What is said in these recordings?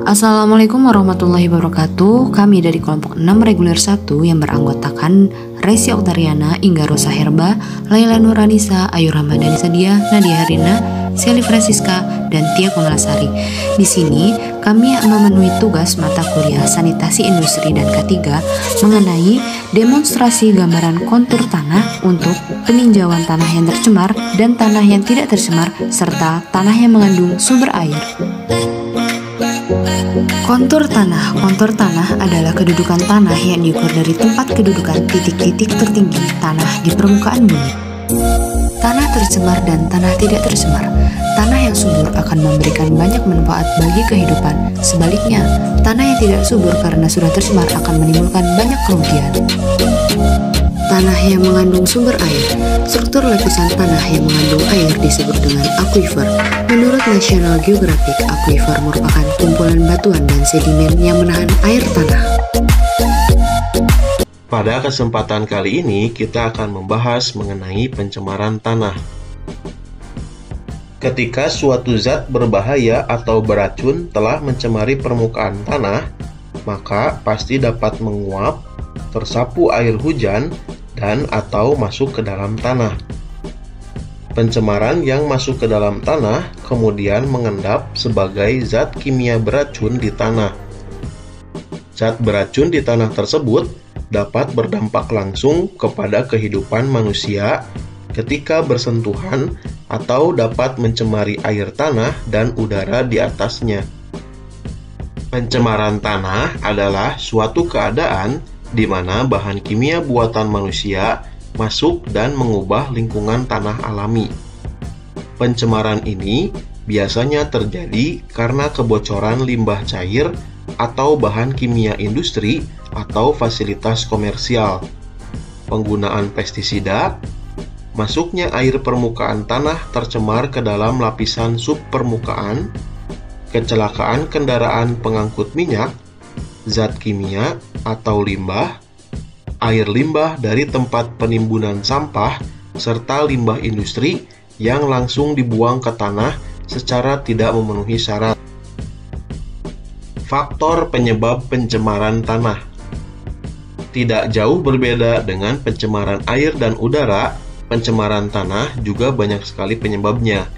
Assalamualaikum warahmatullahi wabarakatuh. Kami dari kelompok 6 reguler 1 yang beranggotakan Resi Oktariana, Ingga Rosa Herba, Laila Nuranisa, Ayu Ramadhani Sadia, Nadia Harina, Sally Francisca, dan Tia Komalasari. Di sini kami memenuhi tugas mata kuliah Sanitasi Industri dan K3 mengenai demonstrasi gambaran kontur tanah untuk peninjauan tanah yang tercemar dan tanah yang tidak tercemar serta tanah yang mengandung sumber air. Kontur tanah adalah kedudukan tanah yang diukur dari tempat kedudukan titik-titik tertinggi tanah di permukaan bumi. Tanah tercemar dan tanah tidak tercemar. Tanah yang subur akan memberikan banyak manfaat bagi kehidupan. Sebaliknya, tanah yang tidak subur karena sudah tercemar akan menimbulkan banyak kerugian. Tanah yang mengandung sumber air. Struktur lapisan tanah yang mengandung air disebut dengan aquifer. Menurut National Geographic, aquifer merupakan kumpulan batuan dan sedimen yang menahan air tanah. Pada kesempatan kali ini, kita akan membahas mengenai pencemaran tanah. Ketika suatu zat berbahaya atau beracun telah mencemari permukaan tanah, maka pasti dapat menguap, tersapu air hujan, dan atau masuk ke dalam tanah. Pencemaran yang masuk ke dalam tanah kemudian mengendap sebagai zat kimia beracun di tanah. Zat beracun di tanah tersebut dapat berdampak langsung kepada kehidupan manusia ketika bersentuhan atau dapat mencemari air tanah dan udara di atasnya. Pencemaran tanah adalah suatu keadaan di mana bahan kimia buatan manusia masuk dan mengubah lingkungan tanah alami. Pencemaran ini biasanya terjadi karena kebocoran limbah cair atau bahan kimia industri atau fasilitas komersial, penggunaan pestisida, masuknya air permukaan tanah tercemar ke dalam lapisan subpermukaan, kecelakaan kendaraan pengangkut minyak, zat kimia atau limbah, air limbah dari tempat penimbunan sampah, serta limbah industri yang langsung dibuang ke tanah secara tidak memenuhi syarat. Faktor penyebab pencemaran tanah tidak jauh berbeda dengan pencemaran air dan udara. Pencemaran tanah juga banyak sekali penyebabnya.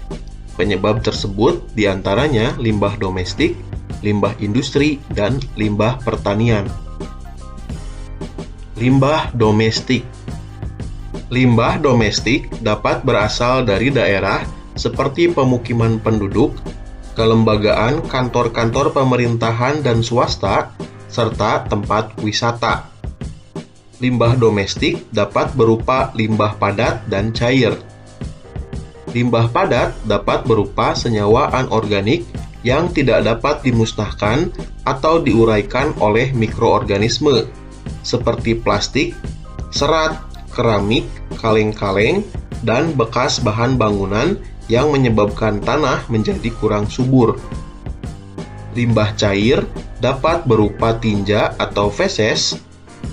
Penyebab tersebut diantaranya limbah domestik, limbah industri, dan limbah pertanian. Limbah domestik. Limbah domestik dapat berasal dari daerah seperti pemukiman penduduk, kelembagaan kantor-kantor pemerintahan dan swasta, serta tempat wisata. Limbah domestik dapat berupa limbah padat dan cair. Limbah padat dapat berupa senyawa anorganik yang tidak dapat dimusnahkan atau diuraikan oleh mikroorganisme, seperti plastik, serat, keramik, kaleng-kaleng, dan bekas bahan bangunan yang menyebabkan tanah menjadi kurang subur. Limbah cair dapat berupa tinja atau feses,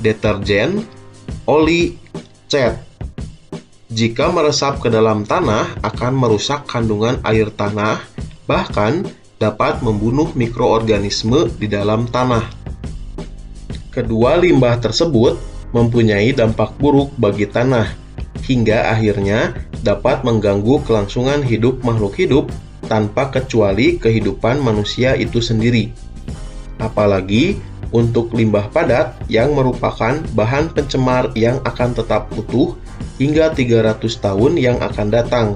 deterjen, oli, cat. Jika meresap ke dalam tanah, akan merusak kandungan air tanah, bahkan dapat membunuh mikroorganisme di dalam tanah. Kedua limbah tersebut mempunyai dampak buruk bagi tanah, hingga akhirnya dapat mengganggu kelangsungan hidup makhluk hidup tanpa kecuali kehidupan manusia itu sendiri. Apalagi untuk limbah padat yang merupakan bahan pencemar yang akan tetap utuh hingga 300 tahun yang akan datang.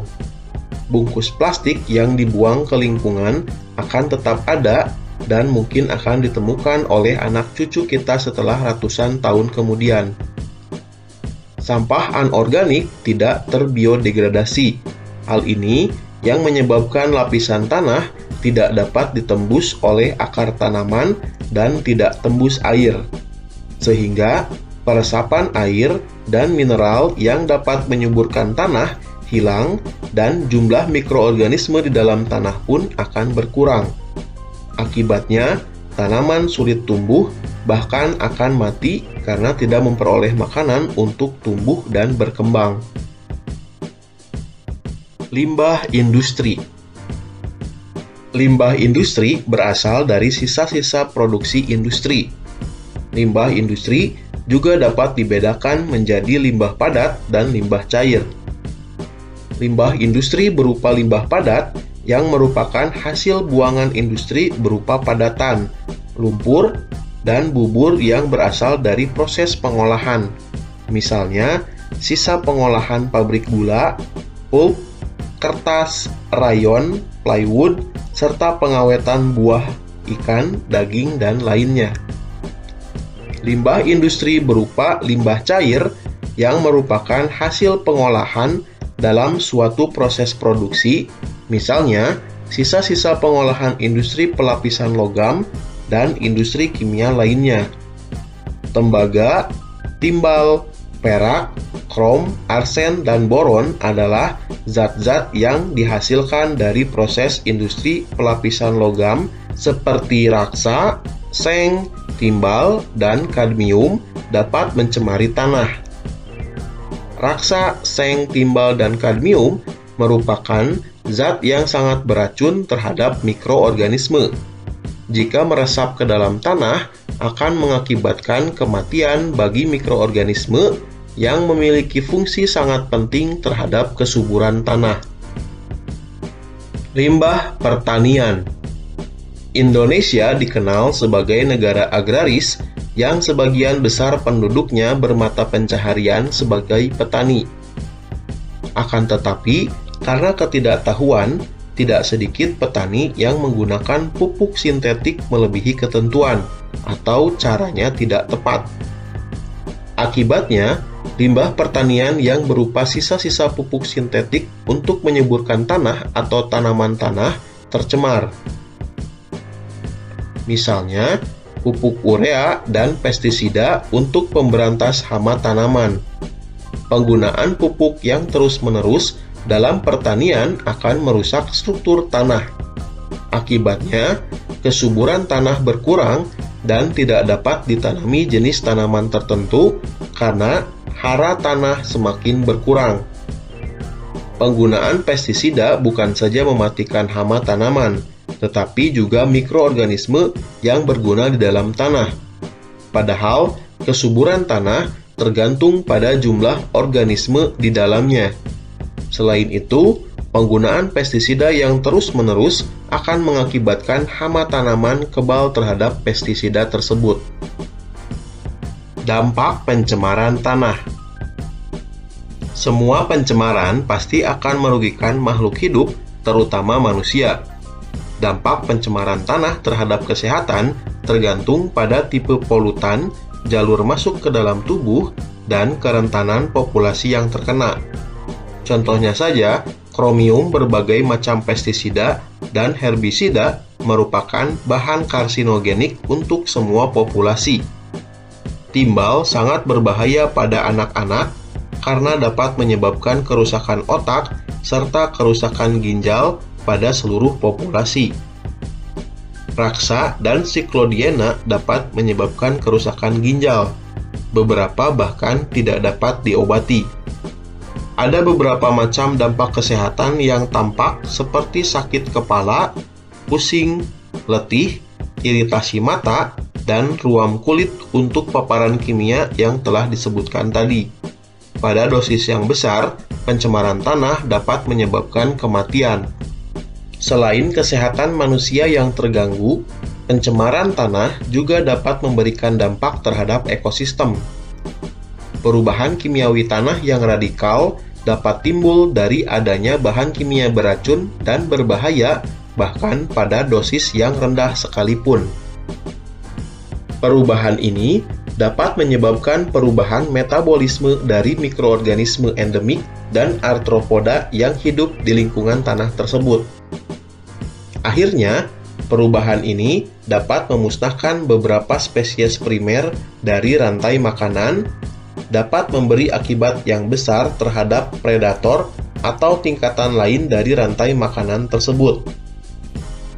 Bungkus plastik yang dibuang ke lingkungan akan tetap ada dan mungkin akan ditemukan oleh anak cucu kita setelah ratusan tahun kemudian. Sampah anorganik tidak terbiodegradasi. Hal ini yang menyebabkan lapisan tanah tidak dapat ditembus oleh akar tanaman dan tidak tembus air, sehingga peresapan air dan mineral yang dapat menyuburkan tanah hilang dan jumlah mikroorganisme di dalam tanah pun akan berkurang. Akibatnya, tanaman sulit tumbuh, bahkan akan mati karena tidak memperoleh makanan untuk tumbuh dan berkembang. Limbah industri. Limbah industri berasal dari sisa-sisa produksi industri. Limbah industri juga dapat dibedakan menjadi limbah padat dan limbah cair. Limbah industri berupa limbah padat yang merupakan hasil buangan industri berupa padatan, lumpur, dan bubur yang berasal dari proses pengolahan. Misalnya, sisa pengolahan pabrik gula, pulp, kertas, rayon, plywood, serta pengawetan buah, ikan, daging, dan lainnya. Limbah industri berupa limbah cair yang merupakan hasil pengolahan dalam suatu proses produksi, misalnya sisa-sisa pengolahan industri pelapisan logam dan industri kimia lainnya. Tembaga, timbal, perak, krom, arsen, dan boron adalah zat-zat yang dihasilkan dari proses industri pelapisan logam seperti raksa, seng, timbal, dan kadmium dapat mencemari tanah. Raksa, seng, timbal, dan kadmium merupakan zat yang sangat beracun terhadap mikroorganisme. Jika meresap ke dalam tanah, akan mengakibatkan kematian bagi mikroorganisme yang memiliki fungsi sangat penting terhadap kesuburan tanah. Limbah pertanian. Indonesia dikenal sebagai negara agraris yang sebagian besar penduduknya bermata pencaharian sebagai petani. Akan tetapi, karena ketidaktahuan, tidak sedikit petani yang menggunakan pupuk sintetik melebihi ketentuan atau caranya tidak tepat. Akibatnya, limbah pertanian yang berupa sisa-sisa pupuk sintetik untuk menyuburkan tanah atau tanaman tanah tercemar. Misalnya, pupuk urea dan pestisida untuk pemberantas hama tanaman. Penggunaan pupuk yang terus-menerus dalam pertanian akan merusak struktur tanah. Akibatnya, kesuburan tanah berkurang dan tidak dapat ditanami jenis tanaman tertentu karena hara tanah semakin berkurang. Penggunaan pestisida bukan saja mematikan hama tanaman, tetapi juga mikroorganisme yang berguna di dalam tanah. Padahal, kesuburan tanah tergantung pada jumlah organisme di dalamnya. Selain itu, penggunaan pestisida yang terus-menerus akan mengakibatkan hama tanaman kebal terhadap pestisida tersebut. Dampak pencemaran tanah. Semua pencemaran pasti akan merugikan makhluk hidup, terutama manusia. Dampak pencemaran tanah terhadap kesehatan tergantung pada tipe polutan, jalur masuk ke dalam tubuh, dan kerentanan populasi yang terkena. Contohnya saja, kromium berbagai macam pestisida dan herbisida merupakan bahan karsinogenik untuk semua populasi. Timbal sangat berbahaya pada anak-anak karena dapat menyebabkan kerusakan otak serta kerusakan ginjal pada seluruh populasi. Raksa dan siklodiena dapat menyebabkan kerusakan ginjal. Beberapa bahkan tidak dapat diobati. Ada beberapa macam dampak kesehatan yang tampak seperti sakit kepala, pusing, letih, iritasi mata, dan ruam kulit untuk paparan kimia yang telah disebutkan tadi. Pada dosis yang besar, pencemaran tanah dapat menyebabkan kematian. Selain kesehatan manusia yang terganggu, pencemaran tanah juga dapat memberikan dampak terhadap ekosistem. Perubahan kimiawi tanah yang radikal dapat timbul dari adanya bahan kimia beracun dan berbahaya bahkan pada dosis yang rendah sekalipun. Perubahan ini dapat menyebabkan perubahan metabolisme dari mikroorganisme endemik dan arthropoda yang hidup di lingkungan tanah tersebut. Akhirnya, perubahan ini dapat memusnahkan beberapa spesies primer dari rantai makanan, dapat memberi akibat yang besar terhadap predator atau tingkatan lain dari rantai makanan tersebut.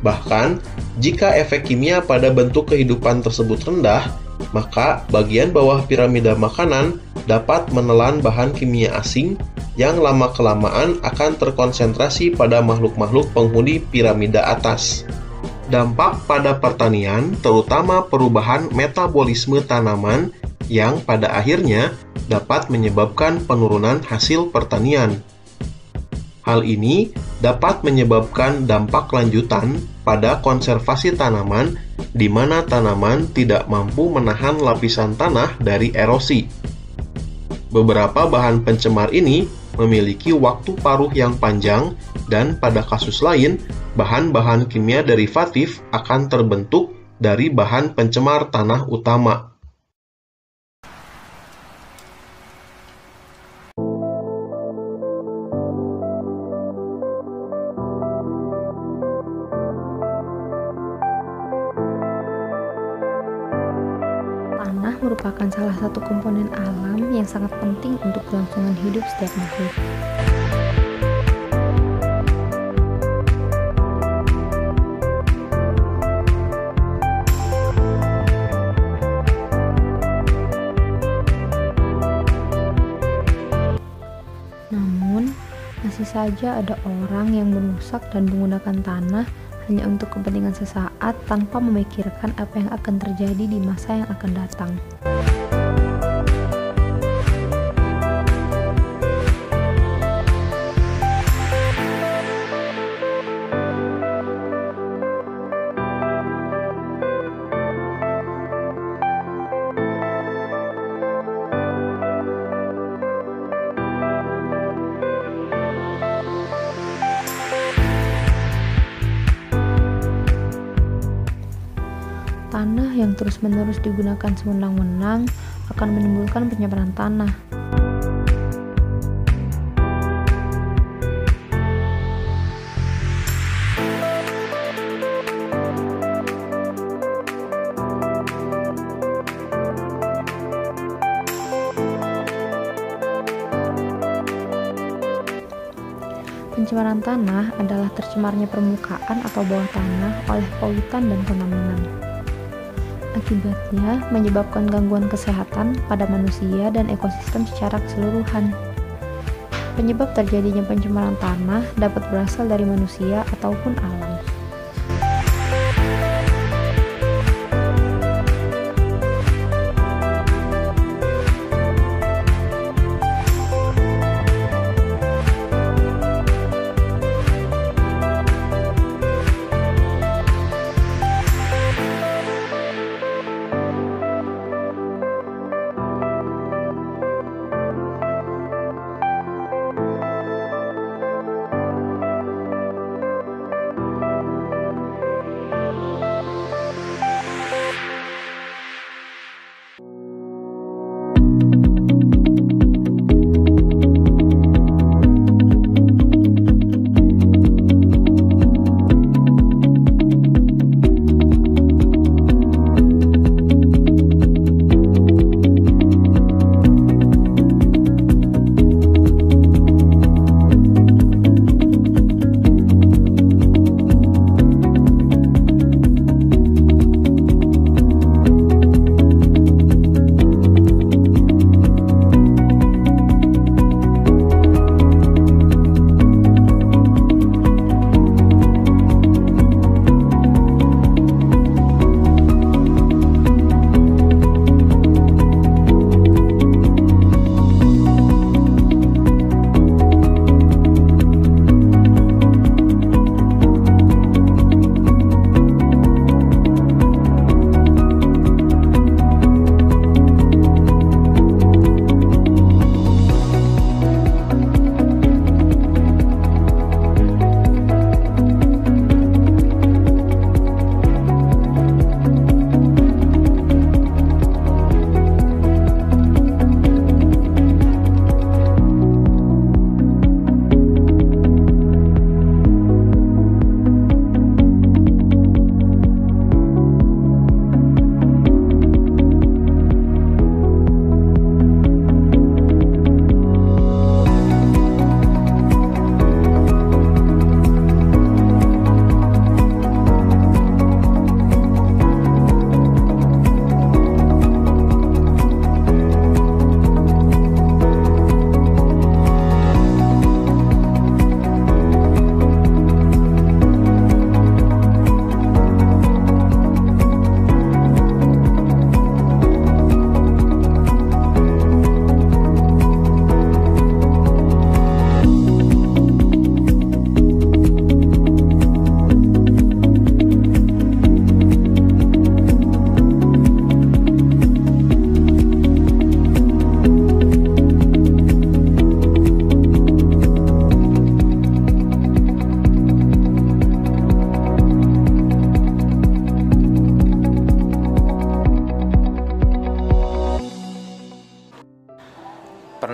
Bahkan, jika efek kimia pada bentuk kehidupan tersebut rendah, maka bagian bawah piramida makanan dapat menelan bahan kimia asing yang lama-kelamaan akan terkonsentrasi pada makhluk-makhluk penghuni piramida atas. Dampak pada pertanian, terutama perubahan metabolisme tanaman yang pada akhirnya dapat menyebabkan penurunan hasil pertanian. Hal ini dapat menyebabkan dampak lanjutan pada konservasi tanaman di mana tanaman tidak mampu menahan lapisan tanah dari erosi. Beberapa bahan pencemar ini memiliki waktu paruh yang panjang dan pada kasus lain, bahan-bahan kimia derivatif akan terbentuk dari bahan pencemar tanah utama. Tanah merupakan salah satu komponen alam yang sangat penting untuk kelangsungan hidup setiap makhluk. Namun, masih saja ada orang yang merusak dan menggunakan tanah hanya untuk kepentingan sesaat tanpa memikirkan apa yang akan terjadi di masa yang akan datang. Tanah yang terus-menerus digunakan sewenang-wenang akan menimbulkan pencemaran tanah. Pencemaran tanah adalah tercemarnya permukaan atau bawah tanah oleh polutan dan kontaminan. Akibatnya menyebabkan gangguan kesehatan pada manusia dan ekosistem secara keseluruhan. Penyebab terjadinya pencemaran tanah dapat berasal dari manusia ataupun alam.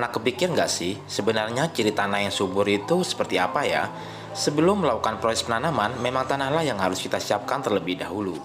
Pernah kepikir nggak sih, sebenarnya ciri tanah yang subur itu seperti apa ya? Sebelum melakukan proses penanaman, memang tanahlah yang harus kita siapkan terlebih dahulu.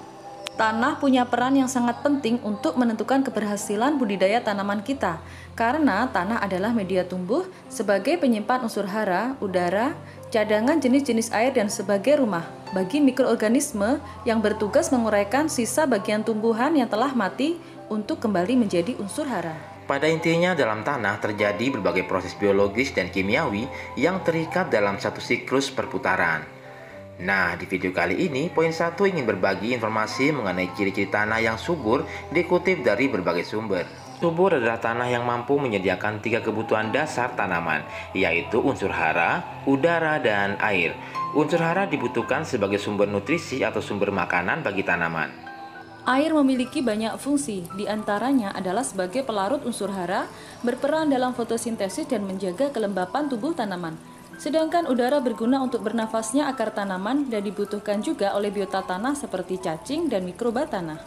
Tanah punya peran yang sangat penting untuk menentukan keberhasilan budidaya tanaman kita, karena tanah adalah media tumbuh sebagai penyimpan unsur hara, udara, cadangan jenis-jenis air, dan sebagai rumah bagi mikroorganisme yang bertugas menguraikan sisa bagian tumbuhan yang telah mati untuk kembali menjadi unsur hara. Pada intinya, dalam tanah terjadi berbagai proses biologis dan kimiawi yang terikat dalam satu siklus perputaran. Nah, di video kali ini, poin 1 ingin berbagi informasi mengenai ciri-ciri tanah yang subur dikutip dari berbagai sumber. Subur adalah tanah yang mampu menyediakan 3 kebutuhan dasar tanaman, yaitu unsur hara, udara, dan air. Unsur hara dibutuhkan sebagai sumber nutrisi atau sumber makanan bagi tanaman. Air memiliki banyak fungsi, diantaranya adalah sebagai pelarut unsur hara, berperan dalam fotosintesis dan menjaga kelembapan tubuh tanaman. Sedangkan udara berguna untuk bernafasnya akar tanaman dan dibutuhkan juga oleh biota tanah seperti cacing dan mikroba tanah.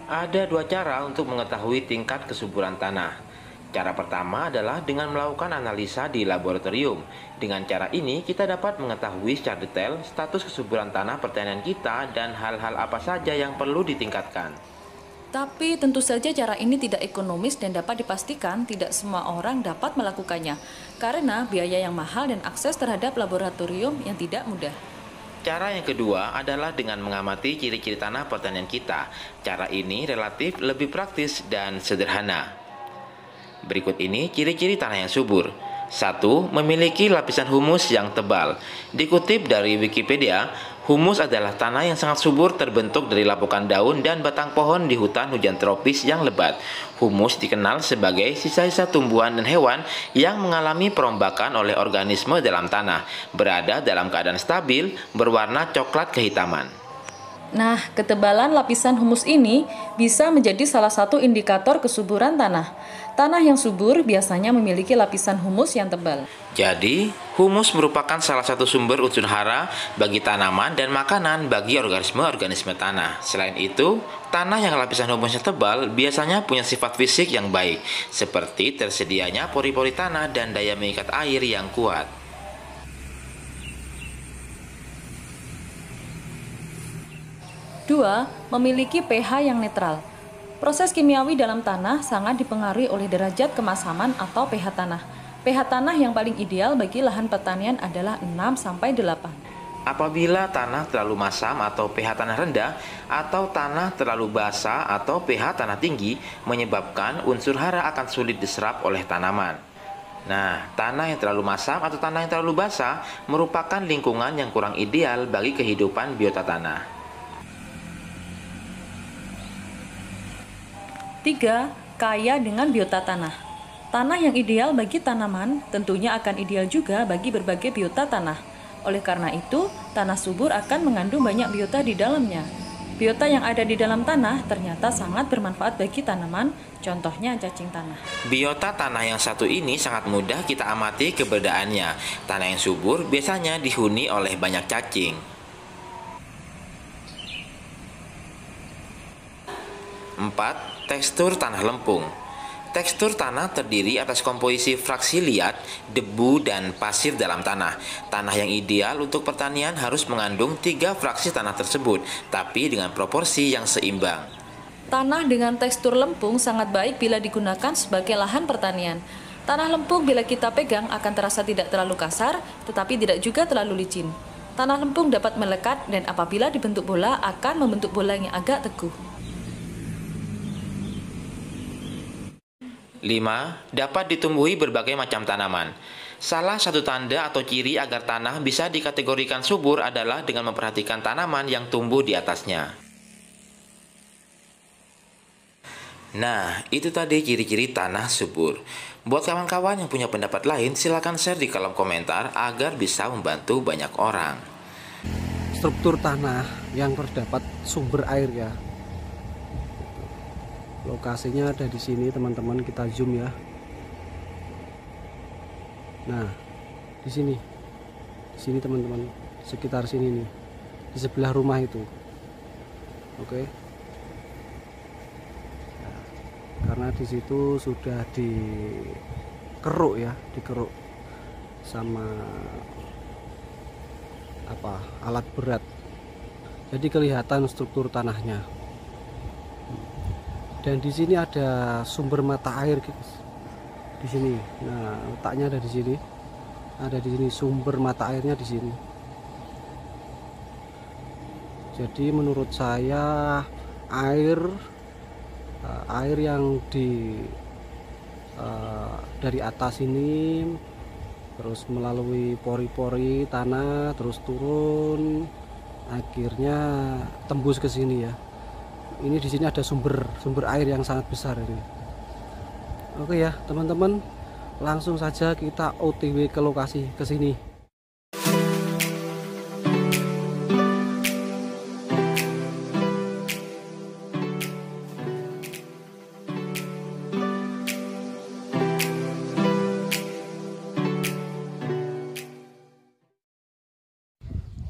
Ada 2 cara untuk mengetahui tingkat kesuburan tanah. Cara pertama adalah dengan melakukan analisa di laboratorium. Dengan cara ini, kita dapat mengetahui secara detail status kesuburan tanah pertanian kita dan hal-hal apa saja yang perlu ditingkatkan. Tapi tentu saja cara ini tidak ekonomis dan dapat dipastikan tidak semua orang dapat melakukannya, karena biaya yang mahal dan akses terhadap laboratorium yang tidak mudah. Cara yang kedua adalah dengan mengamati ciri-ciri tanah pertanian kita. Cara ini relatif lebih praktis dan sederhana. Berikut ini ciri-ciri tanah yang subur. 1. Memiliki lapisan humus yang tebal. Dikutip dari Wikipedia, humus adalah tanah yang sangat subur terbentuk dari lapukan daun dan batang pohon di hutan hujan tropis yang lebat. Humus dikenal sebagai sisa-sisa tumbuhan dan hewan yang mengalami perombakan oleh organisme dalam tanah, berada dalam keadaan stabil, berwarna coklat kehitaman. Nah, ketebalan lapisan humus ini bisa menjadi salah satu indikator kesuburan tanah. Tanah yang subur biasanya memiliki lapisan humus yang tebal. Jadi, humus merupakan salah satu sumber unsur hara bagi tanaman dan makanan bagi organisme-organisme tanah. Selain itu, tanah yang lapisan humusnya tebal biasanya punya sifat fisik yang baik, seperti tersedianya pori-pori tanah dan daya mengikat air yang kuat. Dua, memiliki pH yang netral. Proses kimiawi dalam tanah sangat dipengaruhi oleh derajat kemasaman atau pH tanah. pH tanah yang paling ideal bagi lahan pertanian adalah 6-8. Apabila tanah terlalu masam atau pH tanah rendah, atau tanah terlalu basah atau pH tanah tinggi, menyebabkan unsur hara akan sulit diserap oleh tanaman. Nah, tanah yang terlalu masam atau tanah yang terlalu basah merupakan lingkungan yang kurang ideal bagi kehidupan biota tanah. 3. Kaya dengan biota tanah. Tanah yang ideal bagi tanaman tentunya akan ideal juga bagi berbagai biota tanah. Oleh karena itu, tanah subur akan mengandung banyak biota di dalamnya. Biota yang ada di dalam tanah ternyata sangat bermanfaat bagi tanaman, contohnya cacing tanah. Biota tanah yang satu ini sangat mudah kita amati keberadaannya. Tanah yang subur biasanya dihuni oleh banyak cacing. 4. Tekstur tanah lempung. Tekstur tanah terdiri atas komposisi fraksi liat, debu, dan pasir dalam tanah. Tanah yang ideal untuk pertanian harus mengandung 3 fraksi tanah tersebut, tapi dengan proporsi yang seimbang. Tanah dengan tekstur lempung sangat baik bila digunakan sebagai lahan pertanian. Tanah lempung bila kita pegang akan terasa tidak terlalu kasar, tetapi tidak juga terlalu licin. Tanah lempung dapat melekat dan apabila dibentuk bola akan membentuk bola yang agak teguh. 5. Dapat ditumbuhi berbagai macam tanaman. Salah satu tanda atau ciri agar tanah bisa dikategorikan subur adalah dengan memperhatikan tanaman yang tumbuh di atasnya. Nah, itu tadi ciri-ciri tanah subur. Buat kawan-kawan yang punya pendapat lain, silakan share di kolom komentar agar bisa membantu banyak orang. Struktur tanah yang terdapat sumber air ya. Lokasinya ada di sini teman-teman, kita zoom ya. Nah, di sini teman-teman, sekitar sini nih, di sebelah rumah itu. Oke. Nah, karena di situ sudah dikeruk ya, dikeruk sama alat berat. Jadi kelihatan struktur tanahnya. Dan di sini ada sumber mata air, guys. Di sini. Nah, letaknya ada di sini. Ada di sini sumber mata airnya di sini. Jadi menurut saya air yang dari atas ini terus melalui pori-pori tanah terus turun, akhirnya tembus ke sini ya. Ini di sini ada sumber air yang sangat besar ini. Oke ya teman-teman, langsung saja kita OTW ke lokasi, ke sini.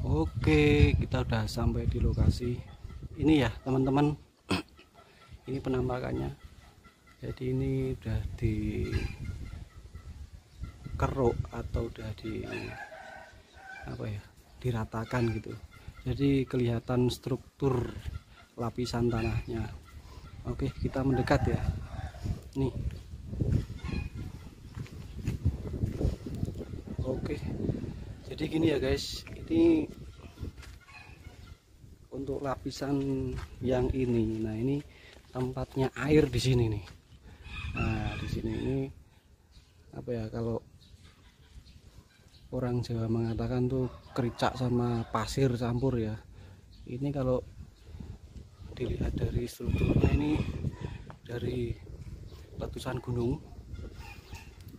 Oke, kita udah sampai di lokasi ini ya teman-teman. Ini penampakannya. Jadi ini udah dikeruk atau udah diratakan gitu. Jadi kelihatan struktur lapisan tanahnya. Oke, kita mendekat ya. Nih. Oke. Jadi gini ya guys, ini untuk lapisan yang ini. Nah, ini tempatnya air di sini nih. Nah, di sini ini kalau orang Jawa mengatakan tuh kericak sama pasir campur ya. Ini kalau dilihat dari strukturnya ini dari letusan gunung.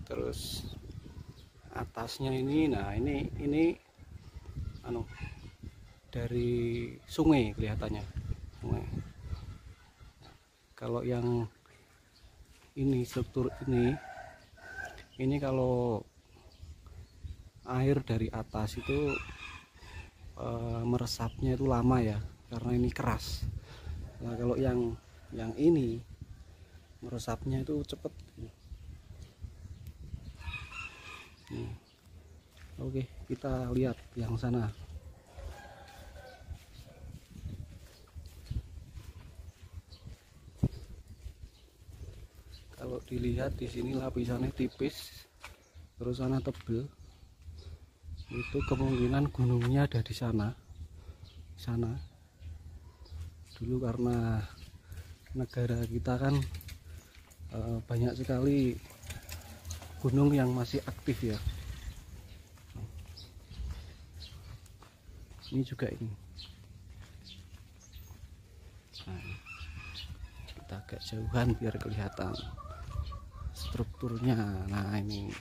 Terus atasnya ini, nah ini dari sungai kelihatannya. Sungai. Kalau yang ini struktur ini kalau air dari atas itu meresapnya itu lama ya, karena ini keras. Nah, kalau yang ini meresapnya itu cepet. Oke, kita lihat yang sana. Kalau dilihat di sini lapisannya tipis, terus sana tebel. Itu kemungkinan gunungnya ada di sana. Dulu karena negara kita kan banyak sekali gunung yang masih aktif ya. Ini juga ini. Nah, kita agak jauhan biar kelihatan strukturnya. Nah, ini.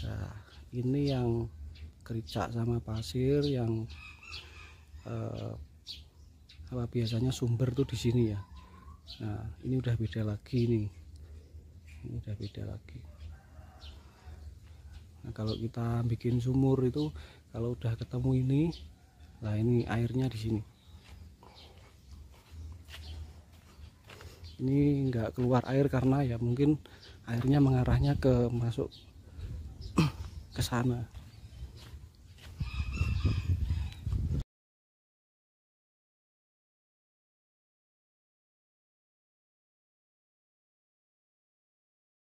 Nah, ini yang kericak sama pasir yang biasanya sumber tuh di sini ya. Nah, ini udah beda lagi nih. Ini udah beda lagi. Nah, kalau kita bikin sumur itu kalau udah ketemu ini, nah ini airnya di sini. Ini nggak keluar air karena ya mungkin airnya mengarahnya masuk ke sana.